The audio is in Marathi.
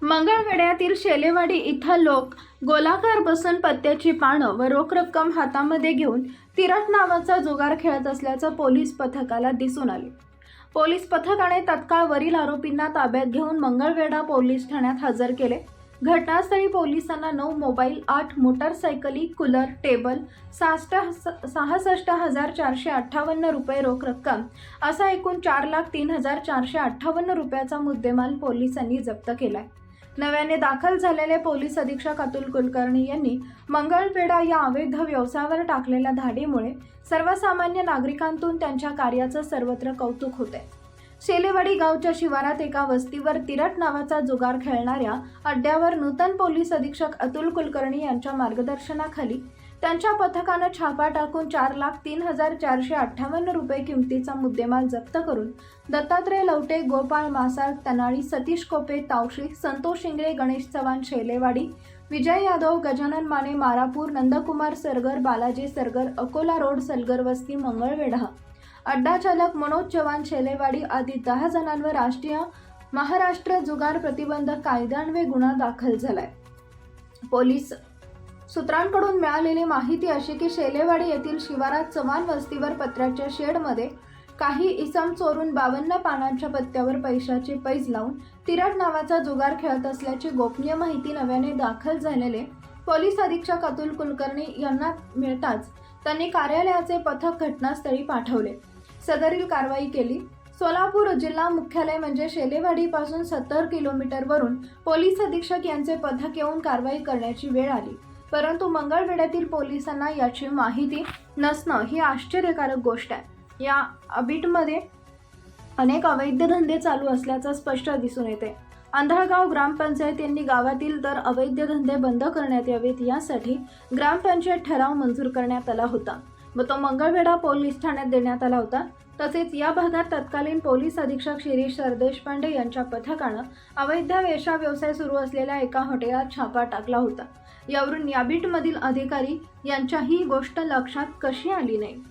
मंगळवेढ्यातील शेलेवाडी इथं लोक गोलाकार बसून पत्त्याची पानं व रोख रक्कम हातामध्ये घेऊन तिरट नावाचा जुगार खेळत असल्याचं पोलीस पथकाला दिसून आले। पोलीस पथकाने तत्काळ वरील आरोपींना ताब्यात घेऊन मंगळवेढा पोलीस ठाण्यात हजर केले। घटनास्थळी पोलिसांना 9 मोबाईल, 8 मोटरसायकली, कूलर, टेबल, 66,458 रुपये रोख रक्कम असा एकूण 4,03,458 रुपयाचा मुद्देमाल पोलिसांनी जप्त केलाय। नव्याने दाखल झालेले पोलीस अधीक्षक अतुल कुलकर्णी यांनी मंगळवेढा या अवैध व्यवसायावर टाकलेल्या धाडीमुळे सर्वसामान्य नागरिकांतून त्यांच्या कार्याचं सर्वत्र कौतुक होते। शेलेवाडी गावच्या शिवारात एका वस्तीवर तिरट नावाचा जुगार खेळणाऱ्या अड्ड्यावर नूतन पोलीस अधीक्षक अतुल कुलकर्णी यांच्या मार्गदर्शनाखाली त्यांच्या पथकानं छापा टाकून 4,03,458 रुपये किमतीचा मुद्देमाल जप्त करून दत्तात्रय लवटे, गोपाळ मासाळ, तनाळी, सतीश कोपे, तावशी, संतोष इंगळे, गणेश चव्हाण शेलेवाडी, विजय यादव, गजानन माने मारापूर, नंदकुमार सरगर, बालाजी सरगर, अकोला रोड, सलगर वस्ती, मंगळवेढा, अड्डा चालक मनोज चव्हाण शेलेवाडी आदी 10 जणांवर महाराष्ट्र जुगार प्रतिबंधक कायद्यान्वये गुन्हा दाखल झालाय। पोलीस सूत्रांकडून मिळालेली माहिती अशी की शेलेवाडी येथील शिवारात चव्हाण वस्तीवर पत्र्याच्या शेडमध्ये काही इसम चोरून 52 पानांच्या पत्त्यावर पैशाची पैज लावून तिरट नावाचा जुगार खेळत असल्याची गोपनीय माहिती नव्याने दाखल झालेले पोलीस अधीक्षक अतुल कुलकर्णी यांना मिळताच त्यांनी कार्यालयाचे पथक घटनास्थळी पाठवले। सदरील कारवाई केली। सोलापूर जिल्हा मुख्यालय म्हणजे शेलेवाडीपासून 70 किलोमीटरवरून पोलीस अधीक्षक यांचे पथक येऊन कारवाई करण्याची वेळ आली, परंतु मंगळवेढ्यातील पोलिसांना याची माहिती नसणं ही आश्चर्यकारक गोष्ट आहे। या अबिटमध्ये अनेक अवैध धंदे चालू असल्याचं स्पष्ट दिसून येते। आंधळगाव ग्रामपंचायत यांनी गावातील तर अवैध धंदे बंद करण्यात यावेत यासाठी ग्रामपंचायत ठराव मंजूर करण्यात आला होता व तो मंगळवेढा पोलीस ठाण्यात देण्यात आला होता। तसेच या भागात तत्कालीन पोलीस अधीक्षक शिरीष सरदेशपांडे यांच्या पथकानं अवैध वेश्या व्यवसाय सुरू असलेल्या एका हॉटेलात छापा टाकला होता। यावरून याबीटमधील अधिकारी यांच्या ही गोष्ट लक्षात कशी आली नाही।